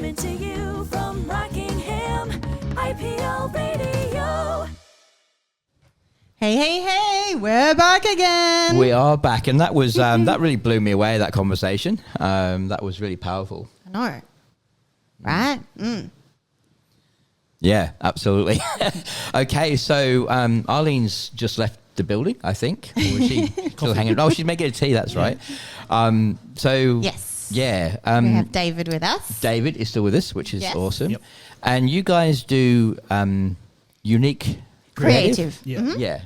Coming to you from Rockingham, IPL Radio. Hey, we're back again. We are back, and that was that really blew me away, that conversation. That was really powerful. I know. Right? Mm. Yeah, absolutely. Okay, so Arlene's just left the building, I think. Or is she still hanging? Oh, she's making a tea, that's right. So Yes. Yeah. We have David with us. David is still with us, which is Yes. awesome. Yep. And you guys do unique Creative. Yeah. Mhm. Yeah.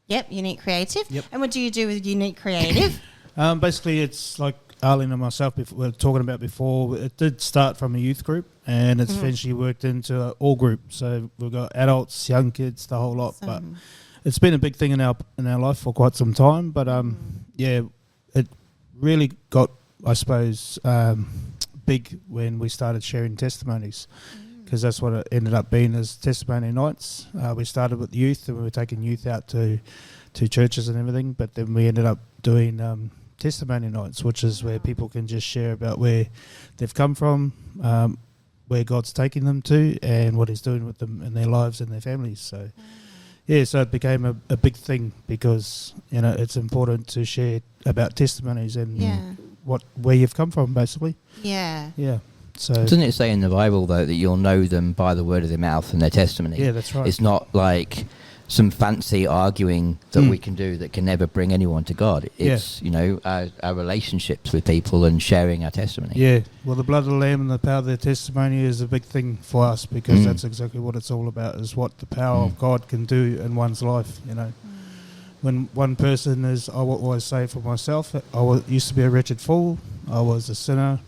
Yep, Unique Creative. Yep. And what do you do with Unique Creative? Basically, it's like Arlene and myself we were talking about before. It did start from a youth group, and it's eventually worked into an all group. So we've got adults, young kids, the whole lot. But it's been a big thing in our life for quite some time. But yeah, it really got, I suppose, big when we started sharing testimonies, because that's what it ended up being as testimony nights. We started with youth, and we were taking youth out to churches and everything, but then we ended up doing testimony nights, which is where people can just share about where they've come from, where God's taking them to, and what He's doing with them in their lives and their families. So yeah, so it became a big thing, because it's important to share about testimonies and where you've come from, basically. Yeah. Yeah. So Doesn't it say in the Bible, though, that you'll know them by the word of their mouth and their testimony? yeah, that's right. It's not like some fancy arguing that we can do that can never bring anyone to God. It's, our relationships with people and sharing our testimony. Yeah, well, the blood of the Lamb and the power of their testimony is a big thing for us, because that's exactly what it's all about, is what the power of God can do in one's life, When one person is, I will always say for myself, used to be a wretched fool, I was a sinner,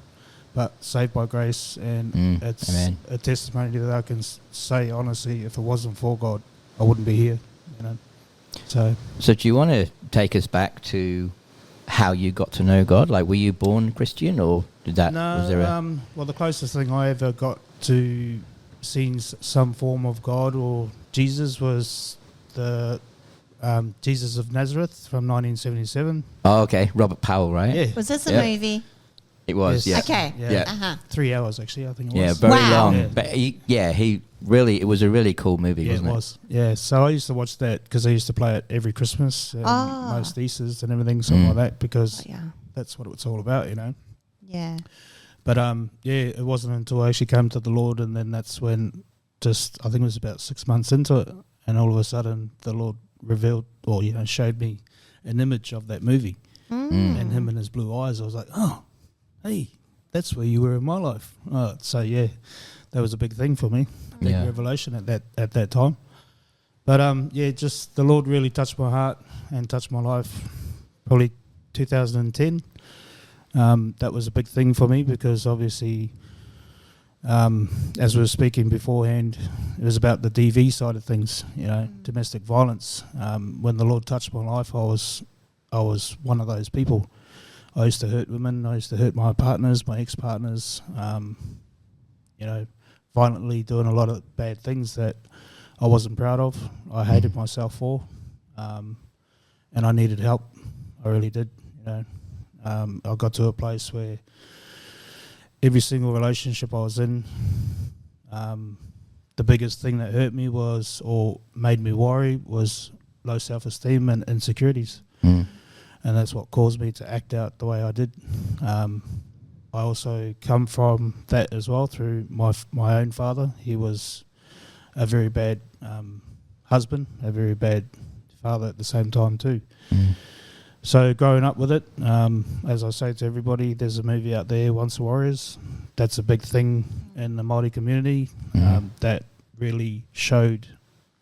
but saved by grace, and it's Amen. a testimony that I can say honestly, if it wasn't for God, I wouldn't be here, So do you want to take us back to how you got to know God? Like, were you born Christian, or did that? No, was there a well, the closest thing I ever got to seeing some form of God or Jesus was the Jesus of Nazareth from 1977. Oh, okay, Robert Powell, right? Yeah, Was this a Yeah. movie? It was. Yes. Yeah. Okay. Yeah. Uh-huh. 3 hours actually, I think it Yeah, was. very Wow. long. Yeah. But he really, it was a really cool movie, Yeah, wasn't it was. Yeah, so I used to watch that because I used to play it every Christmas and most Easters and everything, something like that, because Oh, yeah. that's what it's all about, Yeah. But yeah, it wasn't until I actually came to the Lord, and then that's when, I think it was about 6 months into it, and all of a sudden the Lord revealed, or showed me an image of that movie, and him and his blue eyes. I was like, oh, hey, that's where you were in my life. So yeah, that was a big thing for me, big Yeah. revelation at that time. But yeah, just the Lord really touched my heart and touched my life. Probably 2010. That was a big thing for me, because obviously, as we were speaking beforehand, it was about the DV side of things, domestic violence. When the Lord touched my life, I was one of those people. I used to hurt women. I used to hurt my partners, my ex-partners, violently doing a lot of bad things that I wasn't proud of. I hated myself for, and I needed help. I really did, I got to a place where every single relationship I was in, the biggest thing that hurt me was, or made me worry, was low self-esteem and insecurities. And that's what caused me to act out the way I did. I also come from that as well through my own father. He was a very bad husband, a very bad father at the same time too. So growing up with it, as I say to everybody, there's a movie out there, Once Warriors. That's a big thing in the Māori community, that really showed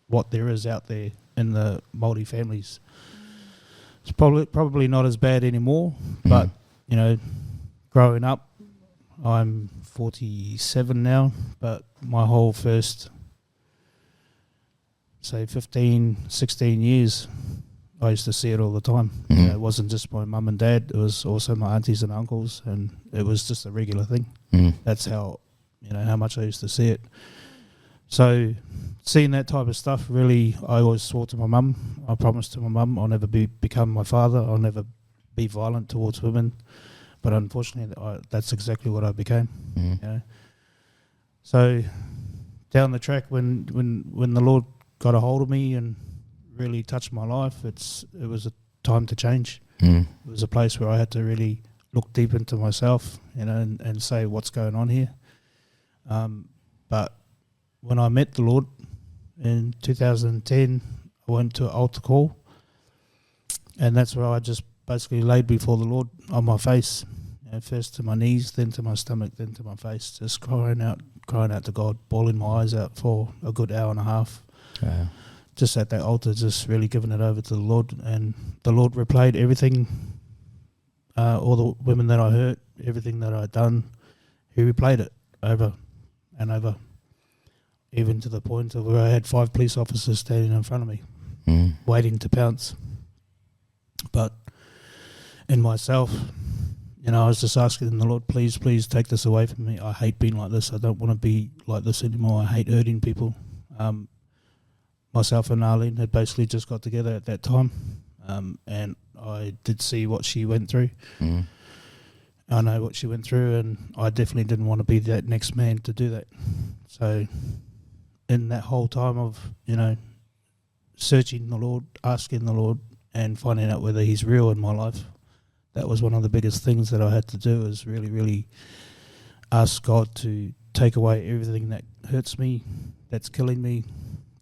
what there is out there in the Māori families. It's probably not as bad anymore, but, growing up, I'm 47 now, but my whole first, say, 15, 16 years, I used to see it all the time. It wasn't just my mum and dad, it was also my aunties and uncles, and it was just a regular thing. That's how, how much I used to see it. So seeing that type of stuff, really, I always swore to my mum. I promised to my mum I'll never become my father. I'll never be violent towards women. But unfortunately, that's exactly what I became. So down the track, when the Lord got a hold of me and really touched my life, it was a time to change. It was a place where I had to really look deep into myself, and say what's going on here. But when I met the Lord in 2010, I went to an altar call, and that's where I just basically laid before the Lord on my face, first to my knees, then to my stomach, then to my face, just crying out to God, bawling my eyes out for a good hour and a half. Wow. Just at that altar, just really giving it over to the Lord, and the Lord replayed everything, all the women that I hurt, everything that I'd done. He replayed it over and over, even to the point of where I had 5 police officers standing in front of me, waiting to pounce. But in myself, I was just asking the Lord, please take this away from me. I hate being like this. I don't want to be like this anymore. I hate hurting people. Myself and Arlene had basically just got together at that time, and I did see what she went through. I know what she went through, and I definitely didn't want to be that next man to do that. So in that whole time of, searching the Lord, asking the Lord, and finding out whether he's real in my life, that was one of the biggest things that I had to do, is really, really ask God to take away everything that hurts me, that's killing me,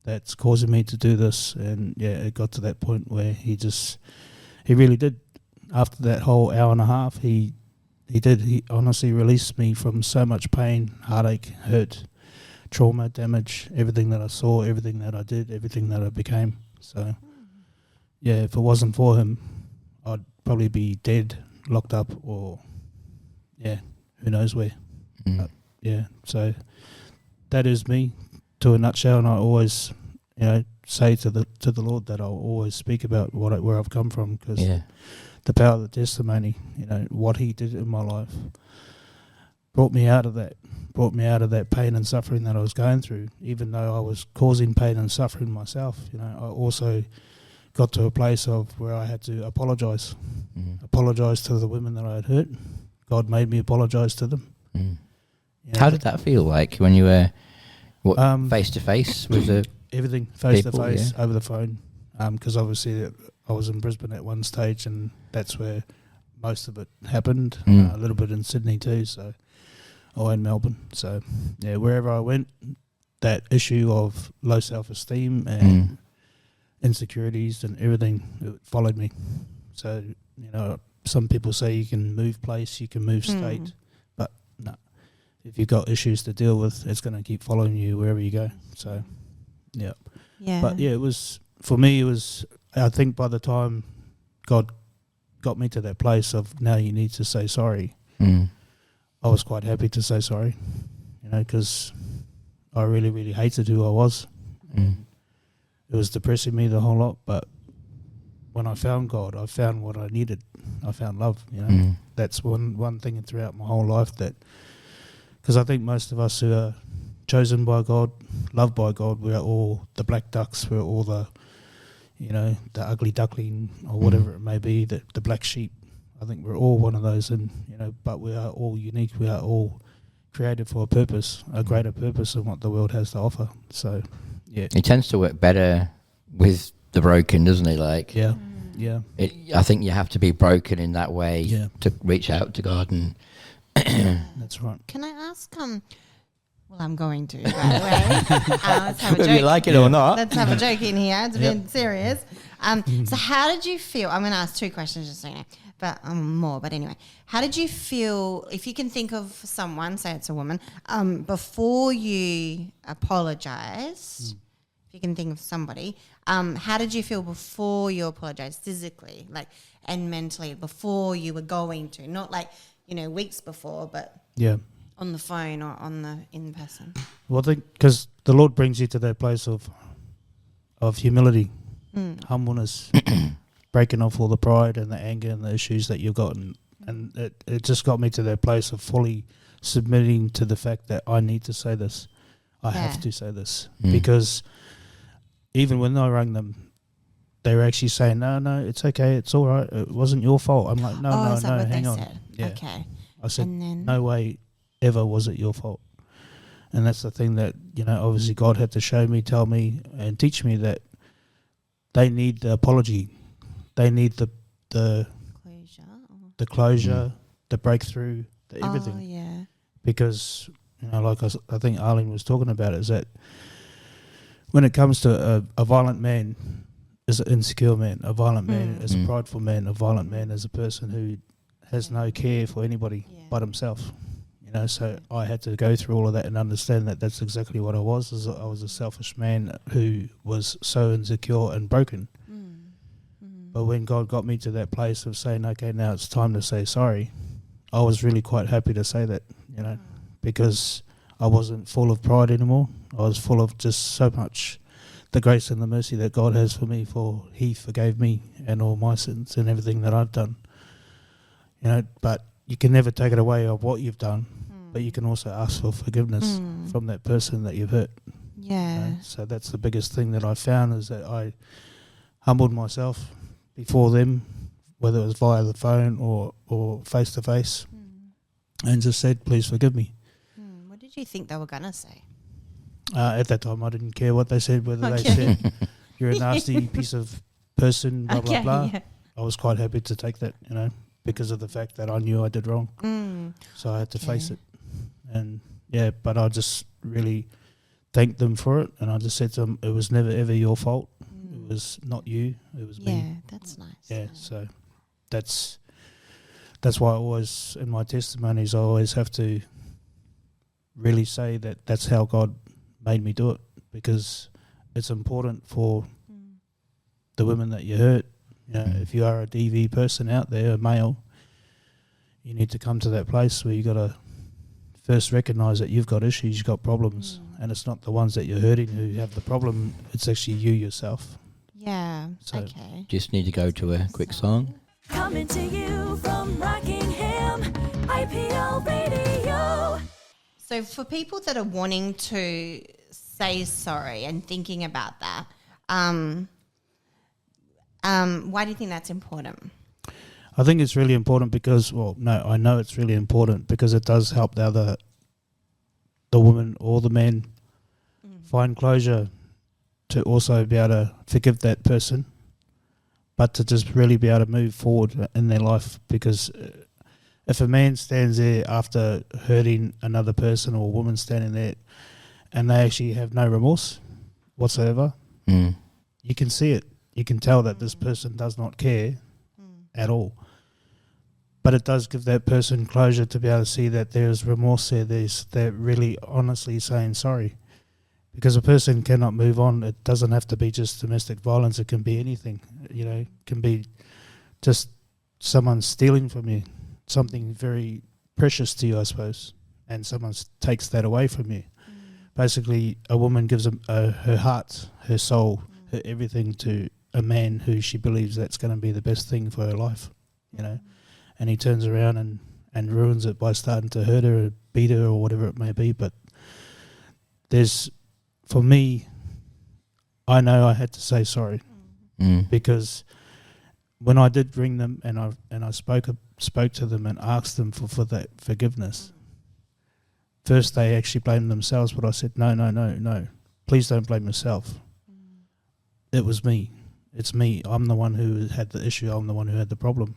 that's causing me to do this. And it got to that point where he really did. After that whole hour and a half, he honestly released me from so much pain, heartache, hurt, trauma, damage, everything that I saw, everything that I did, everything that I became. So if it wasn't for him, I'd probably be dead, locked up, or who knows where. But, so that is me to a nutshell, and I always say to the Lord that I'll always speak about where I've come from, because the power of the testimony, what he did in my life, brought me out of that pain and suffering that I was going through. Even though I was causing pain and suffering myself, I also got to a place of where I had to apologise to the women that I had hurt. God made me apologise to them. How did that feel like when you were face to face with the everything face to face over the phone? Because obviously I was in Brisbane at one stage, and that's where most of it happened. A little bit in Sydney too, in Melbourne. So wherever I went, that issue of low self-esteem and insecurities and everything, it followed me. So some people say you can move place, you can move state, but no. If you've got issues to deal with, it's going to keep following you wherever you go. So but it was, for me, it was, I think by the time God got me to that place of now you need to say sorry, I was quite happy to say sorry, because I really, really hated who I was. It was depressing me the whole lot, but when I found God, I found what I needed. I found love, That's one thing throughout my whole life, that, because I think most of us who are chosen by God, loved by God, we're all the black ducks, we're all the ugly duckling, or whatever it may be, the black sheep. I think we're all one of those, and but we are all unique. We are all created for a purpose, a greater purpose than what the world has to offer. So, it tends to work better with the broken, doesn't it? Like, I think you have to be broken in that way to reach out to God, and that's right. Can I ask? Well, I'm going to, by the way. Let's have a joke. Whether you like it or not. Let's have a joke in here. It's been serious. So how did you feel? I'm going to ask 2 questions just so you know, but more. But anyway, how did you feel, if you can think of someone, say it's a woman, before you apologise, if you can think of somebody, how did you feel before you apologised physically, and mentally, before you were going to? Not weeks before, but on the phone or in person? Well, I think because the Lord brings you to that place of humility, humbleness, breaking off all the pride and the anger and the issues that you've got, and it just got me to that place of fully submitting to the fact that I need to say this. I have to say this, because even when I rang them, they were actually saying, no, it's okay, it's all right, it wasn't your fault. I'm like, no, hang on. Said? Yeah. Okay. I said, no way ever was it your fault. And that's the thing that, obviously God had to show me, tell me, and teach me that they need the apology. They need the Closure. the closure, the breakthrough, the everything. Oh, yeah. Because, like I think Arlene was talking about, is that when it comes to a violent man is an insecure man, a violent man is a prideful man, a violent man is a person who has no care for anybody but himself. So I had to go through all of that and understand that that's exactly what I was. Is I was a selfish man who was so insecure and broken. But when God got me to that place of saying, okay, now it's time to say sorry, I was really quite happy to say that, because I wasn't full of pride anymore. I was full of just so much the grace and the mercy that God has for me, for He forgave me and all my sins and everything that I've done. But you can never take it away of what you've done, but you can also ask for forgiveness from that person that you've hurt. Yeah. So that's the biggest thing that I found, is that I humbled myself before them, whether it was via the phone or face to face, and just said, please forgive me. What did you think they were going to say? At that time, I didn't care what they said, whether they said, you're a nasty piece of person, blah, blah, blah. Yeah. I was quite happy to take that, because of the fact that I knew I did wrong. So I had to face it. And, but I just really thanked them for it. And I just said to them, it was never, ever your fault. It was not you, it was me. Yeah, that's nice. Yeah, so that's why I always, in my testimonies, I always have to really say that that's how God made me do it, because it's important for the women that you hurt. If you are a DV person out there, a male, you need to come to that place where you got to first recognise that you've got issues, you've got problems, and it's not the ones that you're hurting who have the problem, it's actually you yourself. Yeah, So- okay. Just need to go to a quick song. Coming to you from Rockingham, IPL Radio. So for people that are wanting to say sorry and thinking about that, why do you think that's important? I think it's really important because, I know it's really important because it does help the woman or the man find closure to also be able to forgive that person, but to just really be able to move forward in their life. Because if a man stands there after hurting another person, or a woman standing there, and they actually have no remorse whatsoever, you can see it. You can tell that this person does not care at all. But it does give that person closure to be able to see that there's remorse there. They're really honestly saying sorry. Because a person cannot move on. It doesn't have to be just domestic violence. It can be anything. It can be just someone stealing from you, something very precious to you, I suppose, and someone takes that away from you. Basically, a woman gives her heart, her soul, her everything to a man who she believes that's going to be the best thing for her life, and he turns around and ruins it by starting to hurt her or beat her or whatever it may be. But for me, I know I had to say sorry because when I did ring them and I spoke to them and asked them for that forgiveness, first they actually blamed themselves, but I said, no, please don't blame yourself. It was me. It's me. I'm the one who had the issue. I'm the one who had the problem.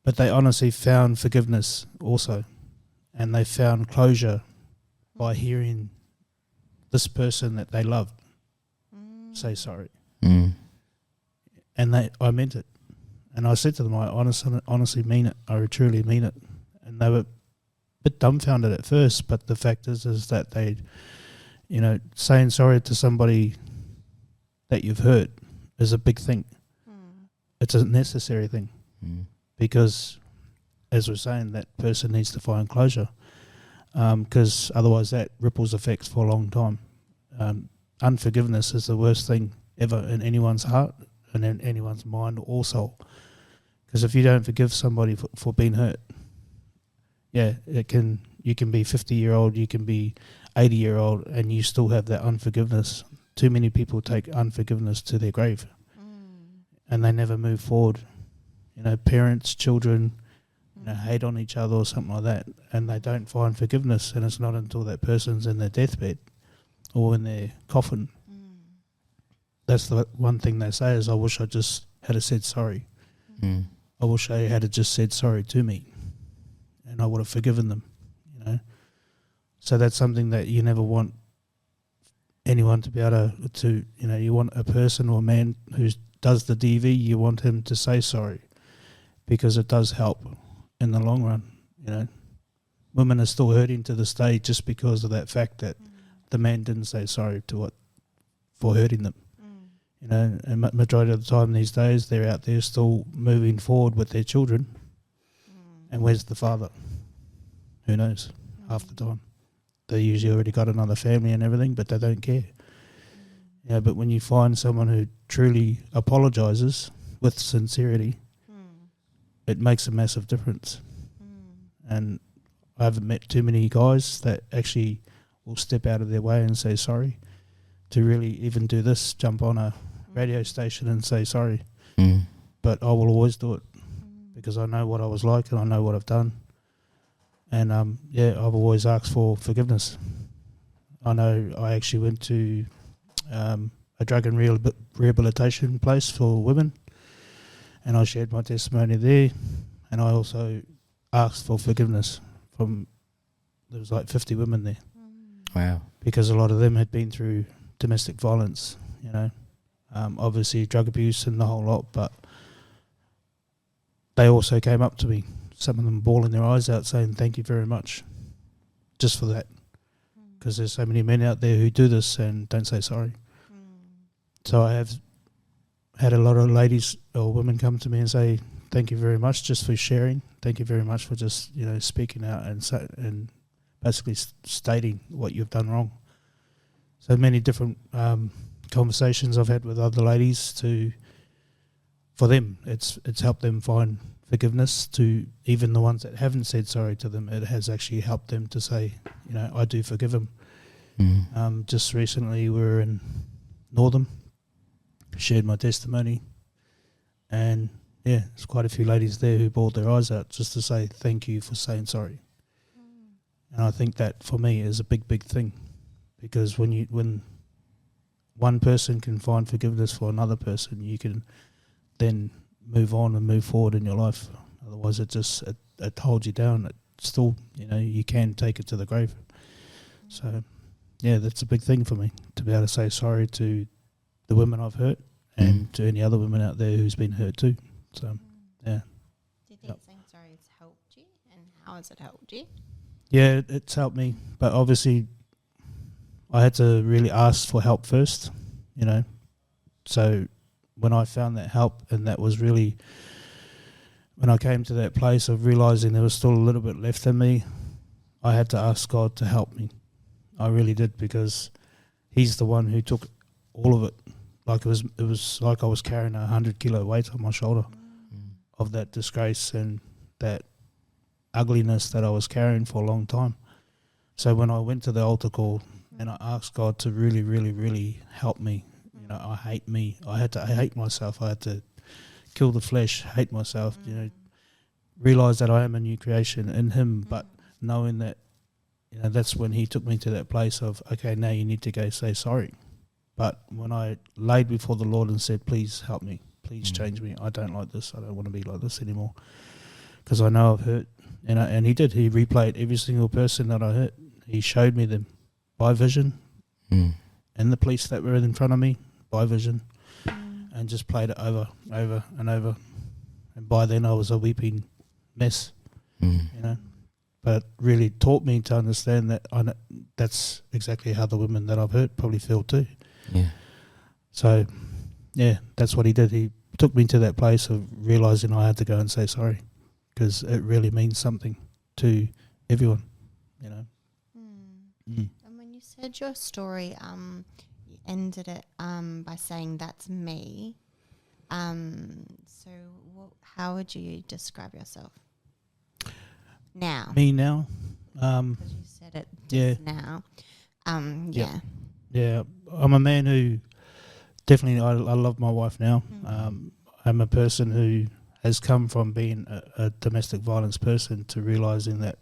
But they honestly found forgiveness also, and they found closure by hearing this person that they loved say sorry. And I meant it. And I said to them, I honestly mean it. I truly mean it. And they were a bit dumbfounded at first, but the fact is that they, saying sorry to somebody that you've hurt is a big thing. It's a necessary thing because, as we're saying, that person needs to find closure because otherwise that ripples effects for a long time. Unforgiveness is the worst thing ever in anyone's heart and in anyone's mind or soul. Because if you don't forgive somebody for being hurt, you can be 50-year-old, you can be 80-year-old, and you still have that unforgiveness. Too many people take unforgiveness to their grave, and they never move forward. Parents, children, hate on each other or something like that, and they don't find forgiveness, and it's not until that person's in their deathbed or in their coffin. That's the one thing they say is, I wish I just had said sorry. I wish they had just said sorry to me, and I would have forgiven them, So that's something that you never want anyone to be able to you want a person or a man who does the DV, you want him to say sorry, because it does help in the long run, Women are still hurting to this day just because of that fact that the man didn't say sorry for hurting them. And majority of the time these days they're out there still moving forward with their children. And where's the father? Who knows? Half the time. They usually already got another family and everything, but they don't care. But when you find someone who truly apologises with sincerity, it makes a massive difference. And I haven't met too many guys that actually will step out of their way and say sorry, to really even do this, jump on a radio station and say sorry. But I will always do it because I know what I was like and I know what I've done. And I've always asked for forgiveness. I know I actually went to a drug and rehabilitation place for women, and I shared my testimony there, and I also asked for forgiveness from, there was like 50 women there. Wow. Because a lot of them had been through domestic violence, obviously drug abuse and the whole lot, but they also came up to me, some of them bawling their eyes out saying thank you very much just for that, because there's so many men out there who do this and don't say sorry. So I have had a lot of ladies or women come to me and say thank you very much just for sharing, thank you very much for just speaking out and basically stating what you've done wrong. So many different conversations I've had with other ladies for them, it's helped them find forgiveness. To even the ones that haven't said sorry to them, it has actually helped them to say, I do forgive them. Just recently we were in Northam, shared my testimony, and there's quite a few ladies there who bawled their eyes out just to say thank you for saying sorry. And I think that for me is a big, big thing, because when one person can find forgiveness for another person, you can then move on and move forward in your life. Otherwise, it holds you down. It still, you can take it to the grave. So, that's a big thing for me, to be able to say sorry to the women I've hurt and to any other women out there who's been hurt too. So, yeah. Do you think saying sorry has helped you, and how has it helped you? Yeah, it's helped me, but obviously I had to really ask for help first, So when I found that help, and that was really when I came to that place of realising there was still a little bit left in me, I had to ask God to help me. I really did, because He's the one who took all of it. Like it was like I was carrying 100-kilo weight on my shoulder of that disgrace and that ugliness that I was carrying for a long time. So when I went to the altar call and I asked God to really, really, really help me, I hate me. I hate myself. I had to kill the flesh, hate myself, realise that I am a new creation in Him, but knowing that, that's when He took me to that place of, okay, now you need to go say sorry. But when I laid before the Lord and said, please help me, please change me, I don't like this, I don't want to be like this anymore, because I know I've hurt. And He did. He replayed every single person that I hurt. He showed me them by vision, and the police that were in front of me by vision, and just played it over and over. And by then I was a weeping mess, But really taught me to understand that that's exactly how the women that I've hurt probably feel too. Yeah. So, that's what He did. He took me to that place of realising I had to go and say sorry, because it really means something to everyone, And when you said your story, you ended it by saying that's me. So how would you describe yourself now? Me now? Because you said it just now. Yeah, I'm a man who definitely, I love my wife now. I'm a person who has come from being a domestic violence person to realising that,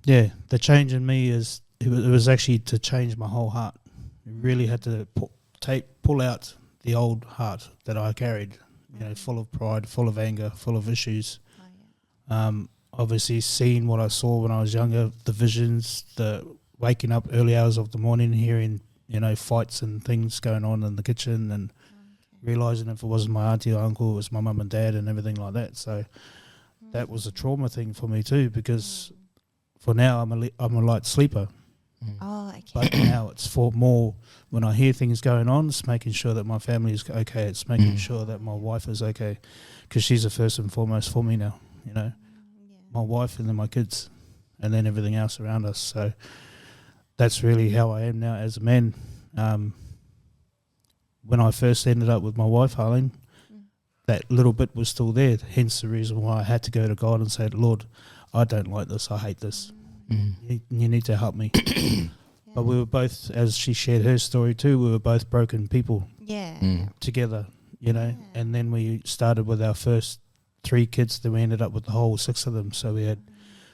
the change in me it was actually to change my whole heart. It really had to pull out the old heart that I carried, full of pride, full of anger, full of issues. Obviously seeing what I saw when I was younger, the visions, the waking up early hours of the morning, hearing, fights and things going on in the kitchen, and realising if it wasn't my auntie or uncle, it was my mum and dad and everything like that. So that was a trauma thing for me too, because for now I'm a light sleeper. Oh, okay. But now it's for more, when I hear things going on, it's making sure that my family is okay. It's making sure that my wife is okay, because she's the first and foremost for me now, my wife and then my kids and then everything else around us. So that's really how I am now as a man. When I first ended up with my wife, Arlene, that little bit was still there, hence the reason why I had to go to God and say, Lord, I don't like this, I hate this. You need to help me. But we were both, as she shared her story too, we were both broken people together, and then we started with our first 3 kids, then we ended up with the whole 6 of them. So we had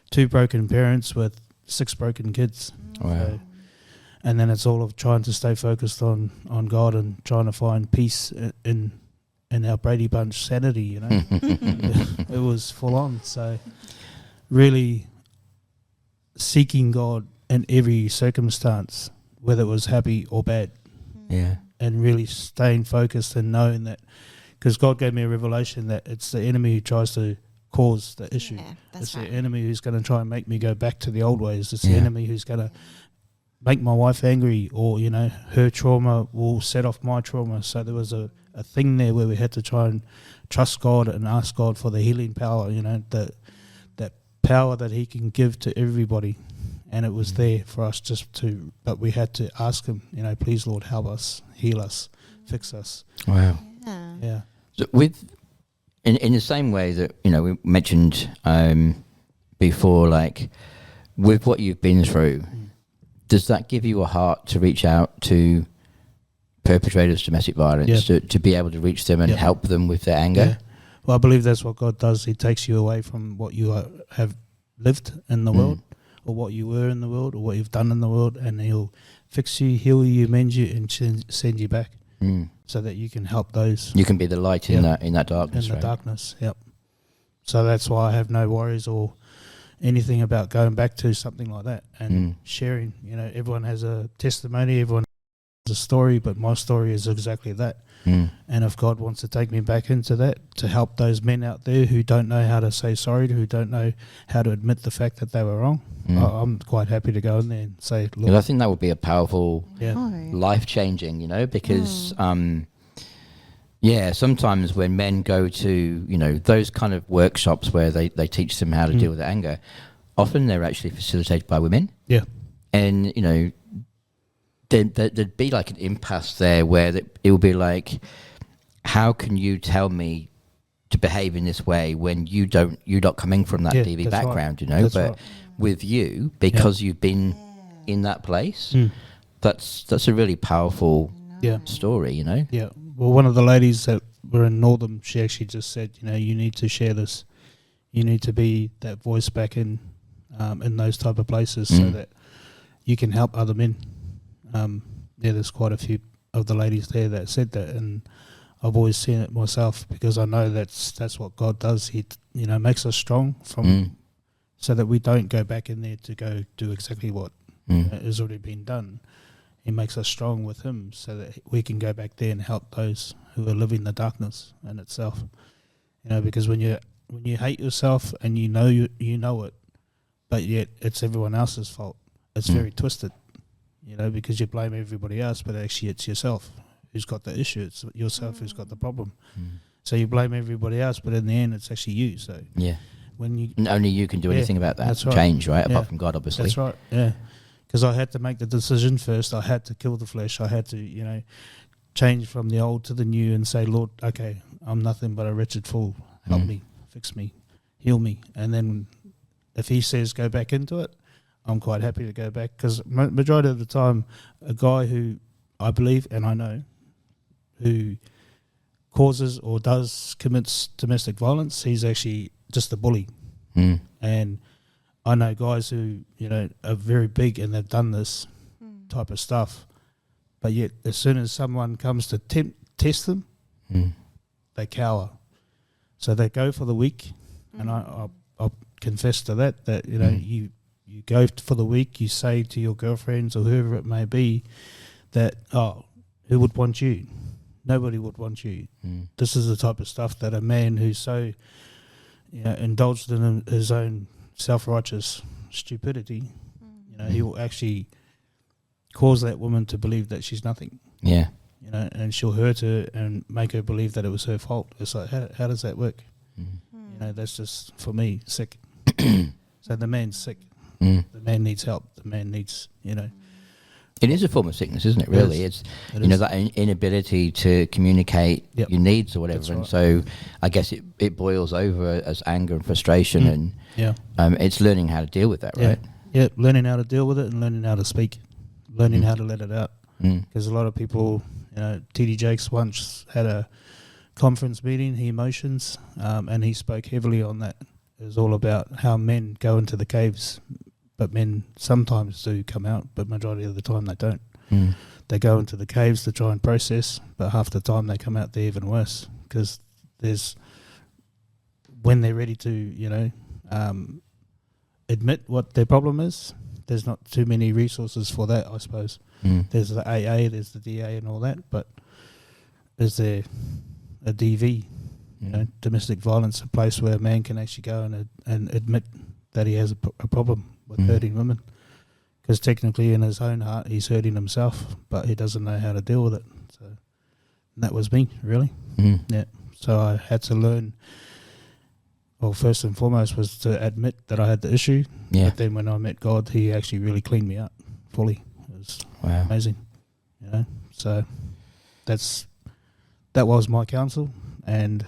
2 broken parents with 6 broken kids. Wow. So, and then it's all of trying to stay focused on God and trying to find peace in our Brady Bunch sanity, It was full on. So really seeking God in every circumstance, whether it was happy or bad. Yeah. And really staying focused and knowing that, because God gave me a revelation that it's the enemy who tries to cause the issue. Yeah, that's it's right. the enemy who's going to try and make me go back to the old ways. It's the enemy who's going to make my wife angry, or, her trauma will set off my trauma. So there was a thing there where we had to try and trust God and ask God for the healing power, that power that he can give to everybody. And it was there for us but we had to ask him, please, Lord, help us, heal us, fix us. Wow. Yeah. So in the same way that, we mentioned before, like with what you've been through, does that give you a heart to reach out to perpetrators of domestic violence, to be able to reach them and help them with their anger? Yeah. Well, I believe that's what God does. He takes you away from what you have lived in the world, or what you were in the world, or what you've done in the world, and he'll fix you, heal you, mend you, and send you back so that you can help those. You can be the light in that darkness, In the right? darkness, yep. So that's why I have no worries or anything about going back to something like that and sharing. Everyone has a testimony, everyone has a story, but my story is exactly that. And if God wants to take me back into that, to help those men out there who don't know how to say sorry, who don't know how to admit the fact that they were wrong, I'm quite happy to go in there and say, look. And I think that would be a powerful, Oh. life-changing, because, sometimes when men go to, those kind of workshops where they teach them how to deal with anger, often they're actually facilitated by women. Yeah. And, there'd be like an impasse there where it would be like, how can you tell me to behave in this way when you're not coming from that DV background, That's but right. with you, because you've been in that place, that's a really powerful story, Yeah. Well, one of the ladies that were in Northam, she actually just said, you need to share this. You need to be that voice back in those type of places so that you can help other men. There's quite a few of the ladies there that said that, and I've always seen it myself, because I know that's what God does. He makes us strong so that we don't go back in there to go do exactly what has already been done. He makes us strong with him so that we can go back there and help those who are living the darkness in itself. Because when you hate yourself and you know it, but yet it's everyone else's fault, it's very twisted. Because you blame everybody else, but actually it's yourself who's got the issue. It's yourself who's got the problem. So you blame everybody else, but in the end, it's actually you. So and only you can do anything about that change, right? Apart from God, obviously. That's right. Yeah, because I had to make the decision first. I had to kill the flesh. I had to, change from the old to the new and say, Lord, okay, I'm nothing but a wretched fool. Help me, fix me, heal me. And then if He says go back into it, I'm quite happy to go back, because majority of the time, a guy who I believe and I know who causes or commits domestic violence, he's actually just a bully. And I know guys who, you know, are very big and they've done this type of stuff, but yet as soon as someone comes to test them, they cower. So they go for the weak, and I'll confess to that you know, you go for the weak, you say to your girlfriends or whoever it may be that, oh, who would want you? Nobody would want you. This is the type of stuff that a man who's so, you know, indulged in his own self-righteous stupidity, you know, he will actually cause that woman to believe that she's nothing. Yeah. You know, and she'll hurt her and make her believe that it was her fault. It's like, how does that work? You know, that's just, for me, sick. So the man's sick. The man needs help. The man needs, you know. It is a form of sickness, isn't it, really? It's you know, that inability to communicate your needs or whatever. That's and right. So I guess it boils over as anger and frustration, and it's learning how to deal with that, right? Yeah, learning how to deal with it and learning how to speak, learning how to let it out. Because a lot of people, you know, TD Jakes once had a conference meeting, he emotions, and he spoke heavily on that. It was all about how men go into the caves, but men sometimes do come out, but majority of the time they don't. They go into the caves to try and process, but half the time they come out there even worse, because when they're ready to, you know, admit what their problem is, there's not too many resources for that, I suppose. There's the AA, there's the DA and all that, but is there a DV, you know, domestic violence, a place where a man can actually go and admit that he has a problem with hurting women? Because technically in his own heart he's hurting himself, but he doesn't know how to deal with it. So that was me, really. Yeah. So I had to learn, well, first and foremost was to admit that I had the issue. But then when I met God, he actually really cleaned me up fully. It was amazing. You know, so that was my counsel, and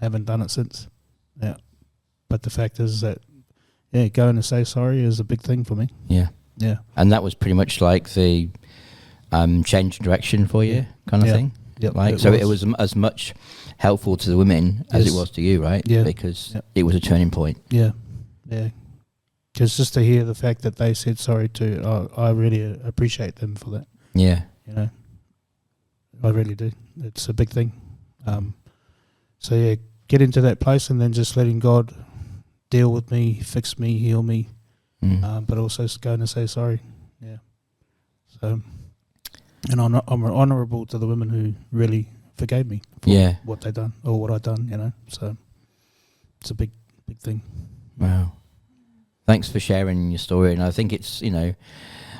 haven't done it since. Yeah. But the fact is that going to say sorry is a big thing for me. Yeah. And that was pretty much like the change in direction for you kind of thing. Yep. Like, it was as much helpful to the women as it was to you, right? Yeah. Because it was a turning point. Yeah. Because just to hear the fact that they said sorry too, I really appreciate them for that. Yeah. You know, I really do. It's a big thing. So get into that place and then just letting God deal with me, fix me, heal me, but also going to say sorry. Yeah. So, and I'm honourable to the women who really forgave me for what they done or what I done. You know, so it's a big thing. Wow. Thanks for sharing your story, and I think it's, you know,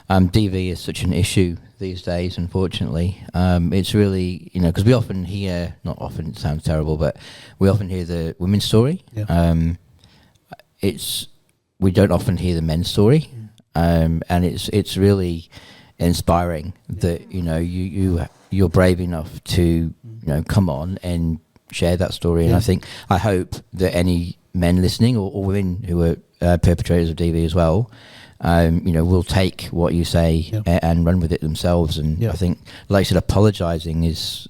DV is such an issue these days, unfortunately. It's really, you know, because we often hear, not often, it sounds terrible, but we often hear the women's story. We don't often hear the men's story, and it's really inspiring that, you know, you're brave enough to, you know, come on and share that story. And I hope that any men listening or women who are perpetrators of DV as well, you know, will take what you say and run with it themselves. And I think, like I said, apologising is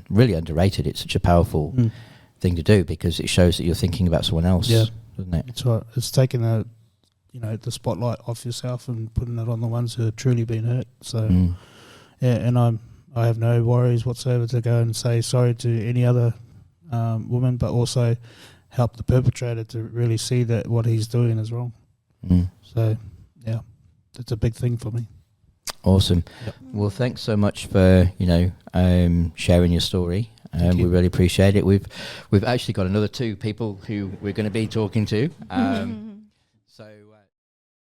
really underrated. It's such a powerful thing to do because it shows that you're thinking about someone else, doesn't it? It's right. It's taking the spotlight off yourself and putting it on the ones who have truly been hurt. So and I have no worries whatsoever to go and say sorry to any other woman, but also help the perpetrator to really see that what he's doing is wrong. So, that's a big thing for me. Awesome. Yep. Well, thanks so much for, you know, sharing your story. We really appreciate it. We've actually got another two people who we're going to be talking to. So.